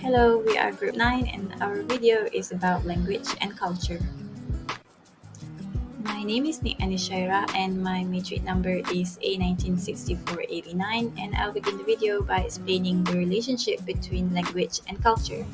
Hello, we are Group 9 and our video is about language and culture. My name is Syahirah and my matric number is A196489 and I'll begin the video by explaining the relationship between language and culture.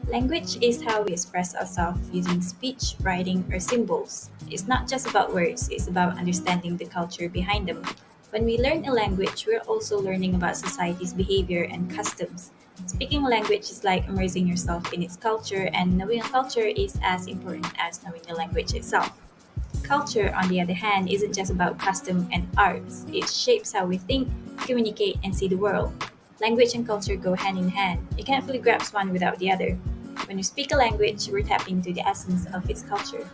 Language is how we express ourselves using speech, writing, or symbols. It's not just about words, it's about understanding the culture behind them. When we learn a language, we're also learning about society's behavior and customs. Speaking a language is like immersing yourself in its culture, and knowing a culture is as important as knowing the language itself. Culture, on the other hand, isn't just about custom and arts. It shapes how we think, communicate, and see the world. Language and culture go hand in hand. You can't fully grasp one without the other. When you speak a language, we're tapping into the essence of its culture.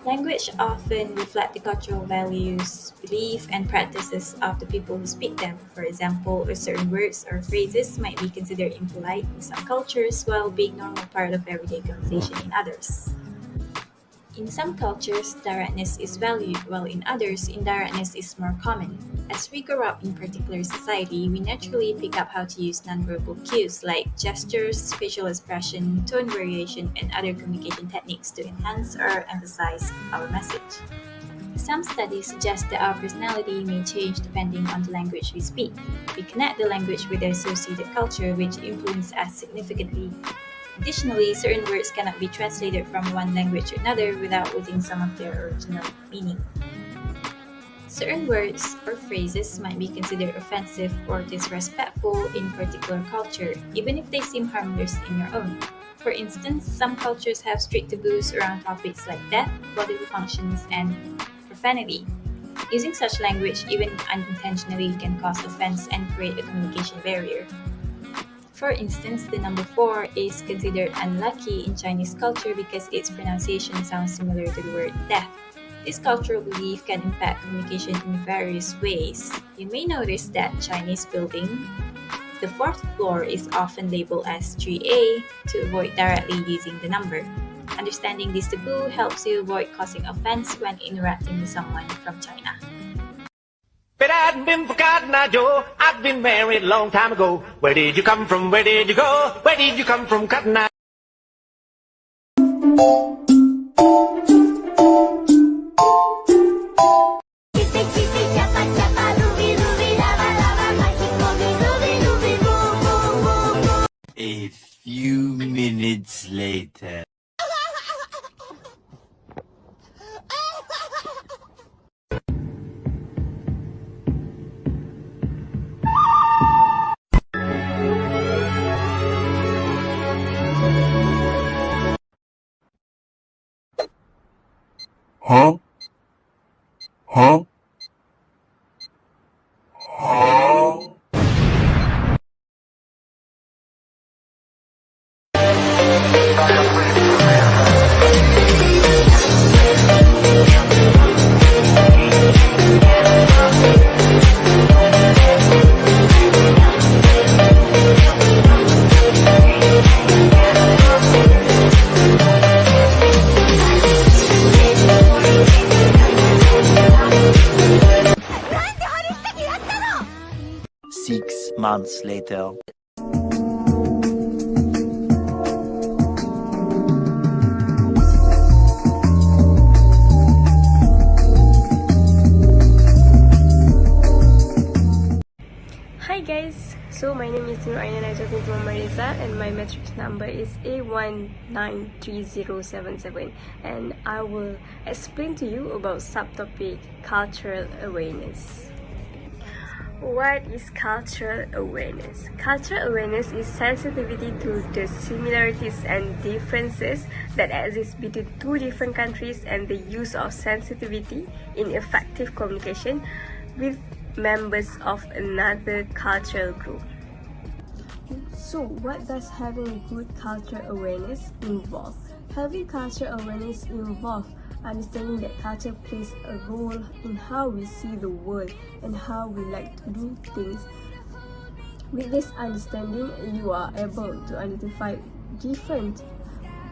Language often reflect the cultural values, beliefs, and practices of the people who speak them. For example, certain words or phrases might be considered impolite in some cultures while being normal part of everyday conversation in others. In some cultures, directness is valued, while in others, indirectness is more common. As we grow up in particular society, we naturally pick up how to use nonverbal cues like gestures, facial expression, tone variation, and other communication techniques to enhance or emphasize our message. Some studies suggest that our personality may change depending on the language we speak. We connect the language with the associated culture, which influences us significantly. Additionally, certain words cannot be translated from one language to another without losing some of their original meaning. Certain words or phrases might be considered offensive or disrespectful in particular culture, even if they seem harmless in your own. For instance, some cultures have strict taboos around topics like death, bodily functions, and profanity. Using such language, even unintentionally, can cause offense and create a communication barrier. For instance, the number 4 is considered unlucky in Chinese culture because its pronunciation sounds similar to the word death. This cultural belief can impact communication in various ways. You may notice that Chinese building, the 4th floor is often labeled as 3A to avoid directly using the number. Understanding this taboo helps you avoid causing offense when interacting with someone from China. But I hadn't been forgotten, Najwa. I've been married a long time ago. Where did you come from? Where did you go? Where did you come from, Cotton Eye? A few minutes later. Huh? Huh? Huh? Months later. Hi guys, so my name is Aina Rizal and my matrix number is A193077 and I will explain to you about subtopic cultural awareness. What is cultural awareness? Cultural awareness is sensitivity to the similarities and differences that exist between two different countries and the use of sensitivity in effective communication with members of another cultural group. So, what does having good cultural awareness involve? Having cultural awareness involves understanding that culture plays a role in how we see the world and how we like to do things. With this understanding, you are able to identify different,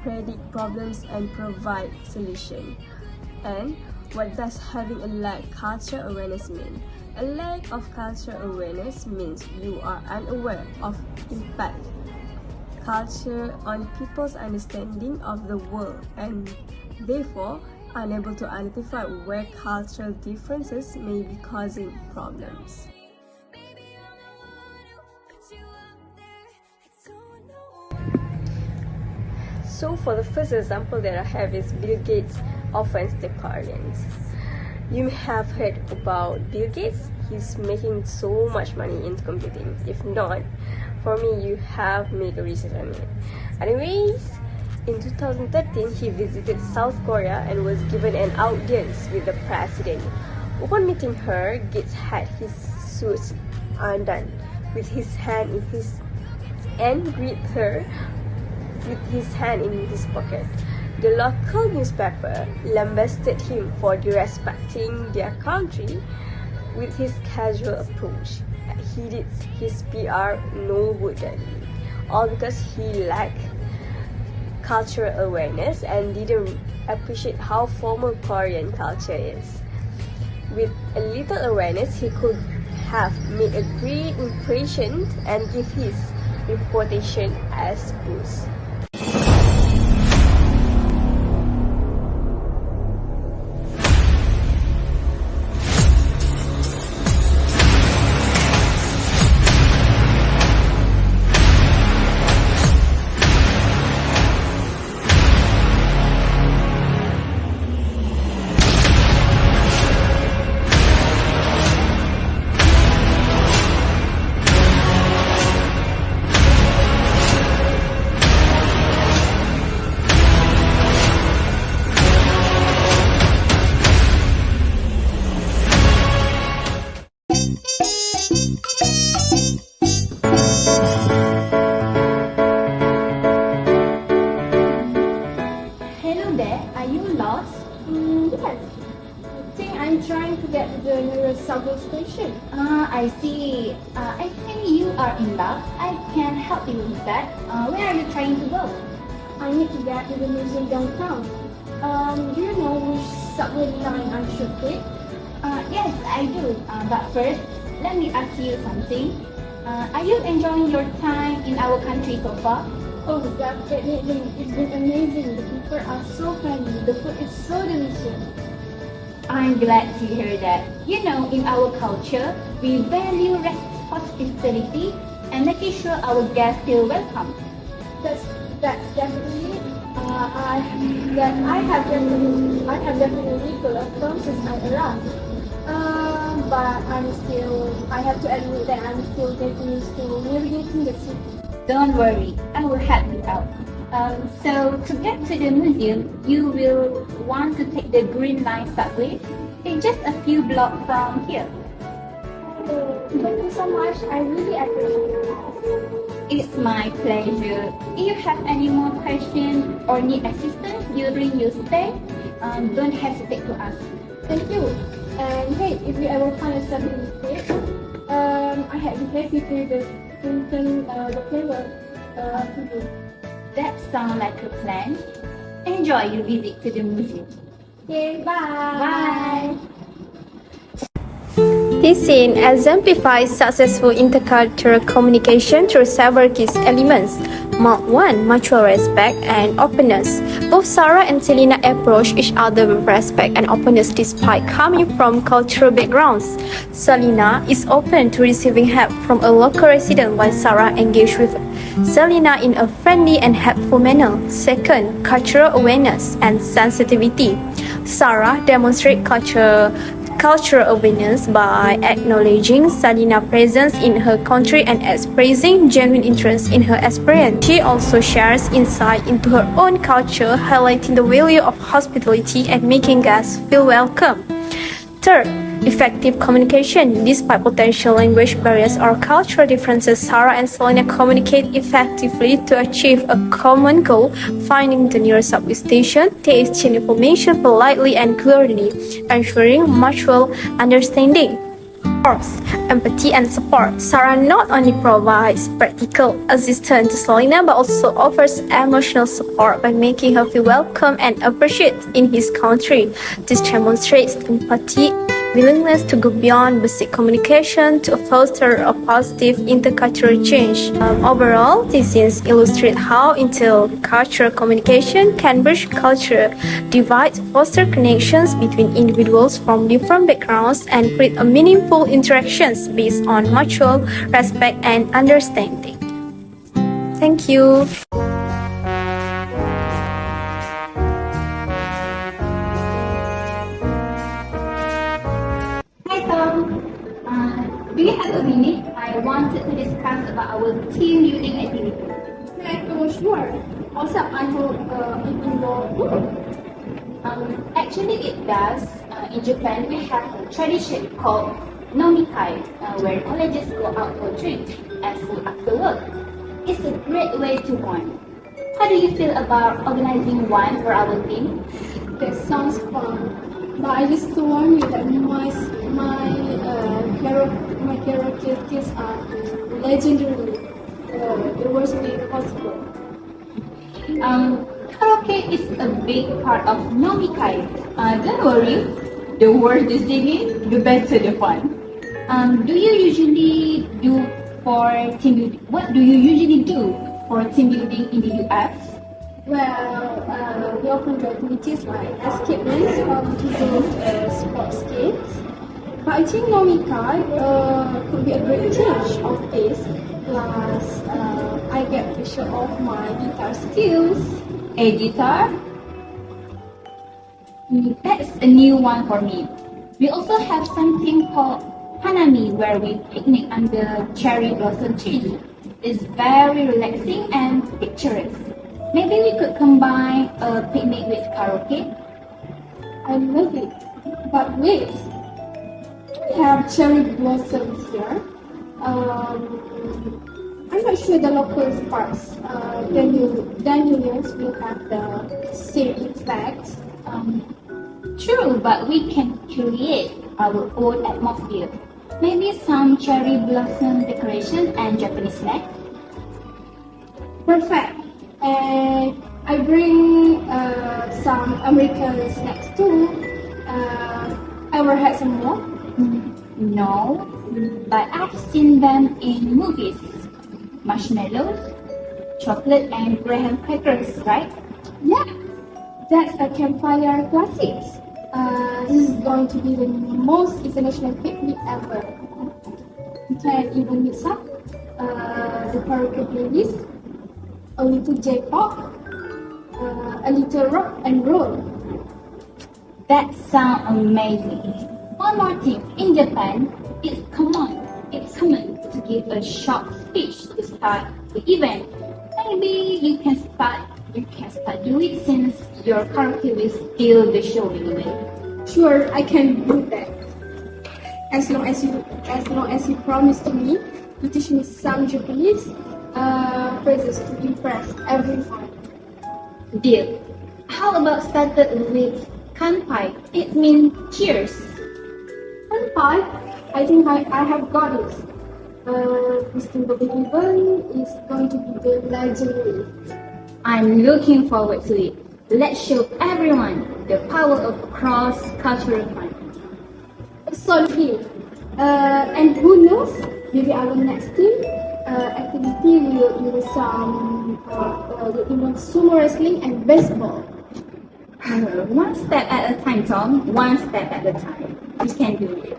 predict problems and provide solutions. And what does having a lack cultural awareness mean? A lack of cultural awareness means you are unaware of impact culture on people's understanding of the world and therefore unable to identify where cultural differences may be causing problems. So for the first example that I have is Bill Gates offers the Koreans. You have heard about Bill Gates. He's making so much money in computing. If not, for me, you have made a research on it. Anyways, in 2013, he visited South Korea and was given an audience with the president. Upon meeting her, Gates had his suit undone with his hand in his and greeted her with his hand in his pocket. The local newspaper lambasted him for disrespecting their country with his casual approach. He did his PR no good done, all because he lacked cultural awareness and didn't appreciate how formal Korean culture is. With a little awareness, he could have made a great impression and give his reputation as boost. Subway station. I see. I think you are in luck. I can help you with that. Where are you trying to go? I need to get to the museum downtown. Do you know which subway line I should take? Yes, I do. But first, let me ask you something. Are you enjoying your time in our country so far? Oh, definitely. It's been amazing. The people are so friendly. The food is so delicious. I'm glad to hear that. You know, in our culture, we value hospitality and making sure our guests feel welcome. That's definitely it. I have definitely welcome since I arrived. But I have to admit that I'm still getting used to navigating the city. Don't worry, I will help you out. So to get to the museum, you will want to take the Green Line subway. It's just a few blocks from here. Thank you so much. I really appreciate it. It's my pleasure. If you have any more questions or need assistance during your stay, don't hesitate to ask. Thank you. And hey, if you ever find yourself in this state, I had been happy to the flavor to you. That sounds like a plan. Enjoy your visit to the museum. Okay, bye. Bye. This scene exemplifies successful intercultural communication through several key elements. Mark 1. Mutual respect and openness. Both Sarah and Selena approach each other with respect and openness despite coming from cultural backgrounds. Selena is open to receiving help from a local resident while Sarah engages with Selena in a friendly and helpful manner. Second, cultural awareness and sensitivity. Sarah demonstrates cultural awareness by acknowledging Selena's presence in her country and expressing genuine interest in her experience. She also shares insight into her own culture, highlighting the value of hospitality and making guests feel welcome. Third, effective communication. Despite potential language barriers or cultural differences, Sarah and Selena communicate effectively to achieve a common goal, finding the nearest subway station. They exchange information politely and clearly, ensuring mutual understanding. Fourth, empathy and support. Sarah not only provides practical assistance to Selena but also offers emotional support by making her feel welcome and appreciated in his country. This demonstrates empathy willingness to go beyond basic communication to foster a positive intercultural change. Overall, these scenes illustrate how intercultural communication can bridge culture divides, foster connections between individuals from different backgrounds, and create a meaningful interactions based on mutual respect and understanding. Thank you. Hi Tom. Do you have a minute? I wanted to discuss about our team building activity. Sure. Also, I hope it involves food. Actually, it does. In Japan, we have a tradition called nomikai, where colleges go out for drink and food after work. It's a great way to bond. How do you feel about organizing one for our team? That sounds fun. But I just to warn you that my characters are legendary. The worst way possible. Karaoke is a big part of nomikai. Don't worry, the worse the singing, the better the fun. Do you usually do for team building? What do you usually do for team building in the US? Well, we often do activities like escape rooms to do sports games. But I think nomikai could be a great change of pace. Plus, I get to show off my guitar skills. A guitar? That's a new one for me. We also have something called Hanami, where we picnic under cherry blossom trees. It's very relaxing and picturesque. Maybe we could combine a picnic with karaoke. I love it. But wait, we have cherry blossoms here. I'm not sure the local parks, dandelions will have the same effect. True, but we can create our own atmosphere. Maybe some cherry blossom decoration and Japanese snack. Perfect. And I bring some American snacks too. Ever had some more? No, but I've seen them in movies. Marshmallows, chocolate and graham crackers, right? Yeah, that's a campfire classic. This is going to be the most international picnic ever. You can even mix up the karaoke playlist, a little J-pop, a little rock and roll. That sounds amazing. One more thing, in Japan, it's common to give a short speech to start the event. Maybe you can start do it since your karaoke will steal the show anyway. Sure, I can do that. As long as you promise to me to teach me some Japanese phrases to impress everyone. Deal. How about started with kanpai? It means cheers. Kanpai? I think I have got it. This event is going to be the legendary. I'm looking forward to it. Let's show everyone the power of cross-cultural fun. Absolutely. And who knows? Maybe our next team activity will use some sumo wrestling and baseball. One step at a time, Tom. One step at a time. You can do it.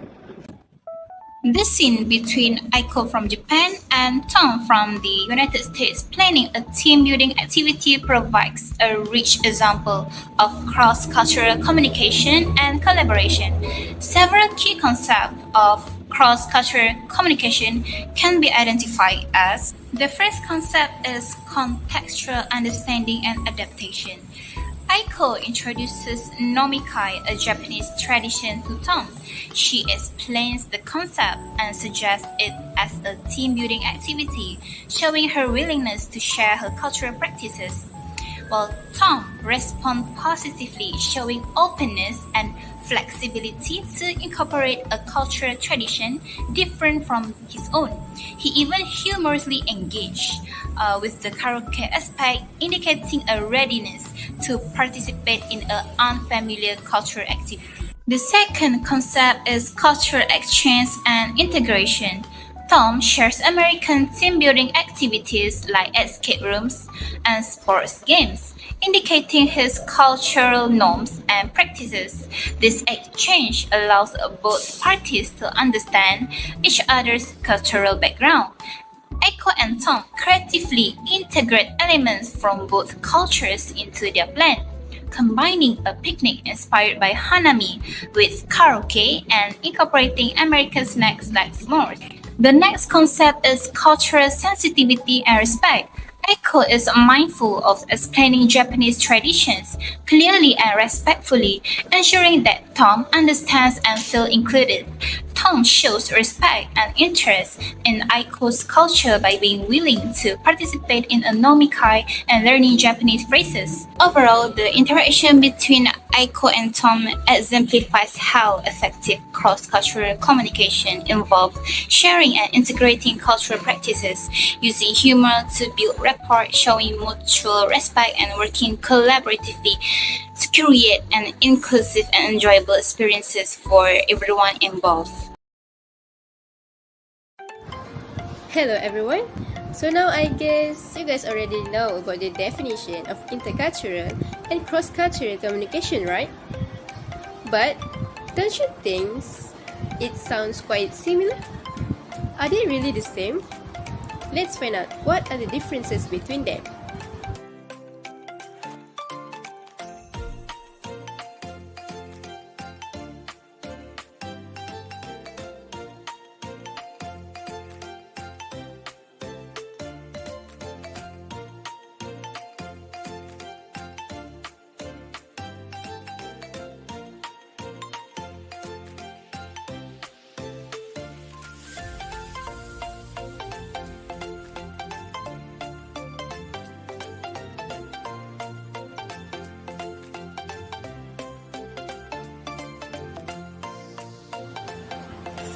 The scene between Aiko from Japan and Tom from the United States planning a team-building activity provides a rich example of cross-cultural communication and collaboration. Several key concepts of cross-cultural communication can be identified as: the first concept is contextual understanding and adaptation. Aiko introduces nomikai, a Japanese tradition, to Tom. She explains the concept and suggests it as a team-building activity, showing her willingness to share her cultural practices. While Tom responds positively, showing openness and flexibility to incorporate a cultural tradition different from his own. He even humorously engaged with the karaoke aspect, indicating a readiness to participate in an unfamiliar cultural activity. The second concept is cultural exchange and integration. Tom shares American team building activities like escape rooms and sports games, indicating his cultural norms and practices. This exchange allows both parties to understand each other's cultural background. Echo and Tom creatively integrate elements from both cultures into their blend, combining a picnic inspired by Hanami with karaoke and incorporating American snacks like s'mores. The next concept is cultural sensitivity and respect. Echo is mindful of explaining Japanese traditions clearly and respectfully, ensuring that Tom understands and feels included. Tom shows respect and interest in Aiko's culture by being willing to participate in a nomikai and learning Japanese phrases. Overall, the interaction between Aiko and Tom exemplifies how effective cross-cultural communication involves sharing and integrating cultural practices, using humor to build rapport, showing mutual respect, and working collaboratively to create an inclusive and enjoyable experiences for everyone involved. Hello everyone. So now I guess you guys already know about the definition of intercultural and cross-cultural communication, right? But don't you think it sounds quite similar? Are they really the same? Let's find out what are the differences between them.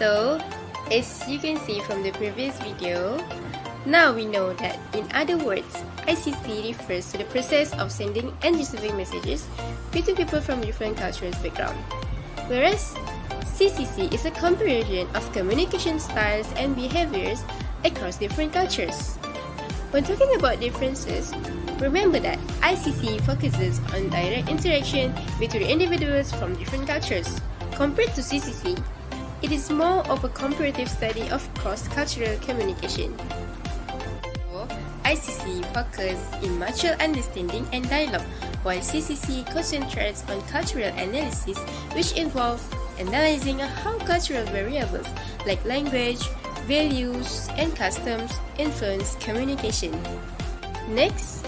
So, as you can see from the previous video, now we know that in other words, ICC refers to the process of sending and receiving messages between people from different cultural backgrounds, whereas CCC is a comparison of communication styles and behaviors across different cultures. When talking about differences, remember that ICC focuses on direct interaction between individuals from different cultures. Compared to CCC, it is more of a comparative study of cross-cultural communication. ICC focuses in mutual understanding and dialogue, while CCC concentrates on cultural analysis, which involves analyzing how cultural variables like language, values, and customs influence communication. Next,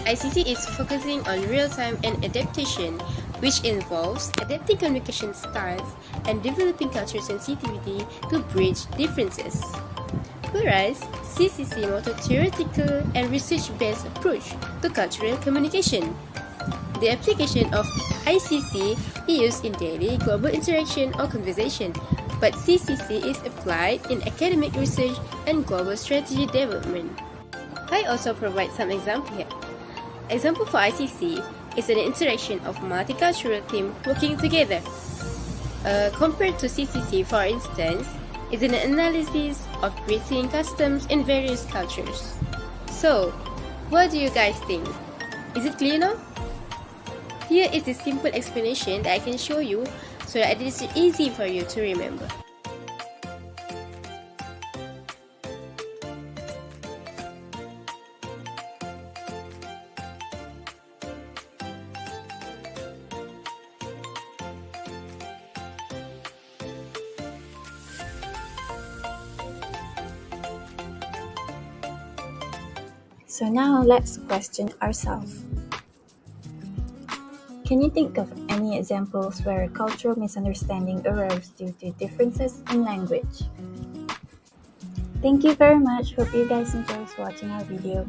ICC is focusing on real-time and adaptation, which involves adapting communication styles and developing cultural sensitivity to bridge differences. Whereas CCC more theoretical and research-based approach to cultural communication. The application of ICC is used in daily global interaction or conversation, but CCC is applied in academic research and global strategy development. I also provide some example here. Example for ICC is an interaction of multicultural teams working together. Compared to CCC, for instance, is an analysis of greeting customs in various cultures. So, what do you guys think? Is it clear now? Here is a simple explanation that I can show you so that it is easy for you to remember. So now let's question ourselves. Can you think of any examples where cultural misunderstanding arose due to differences in language? Thank you very much. Hope you guys enjoyed watching our video.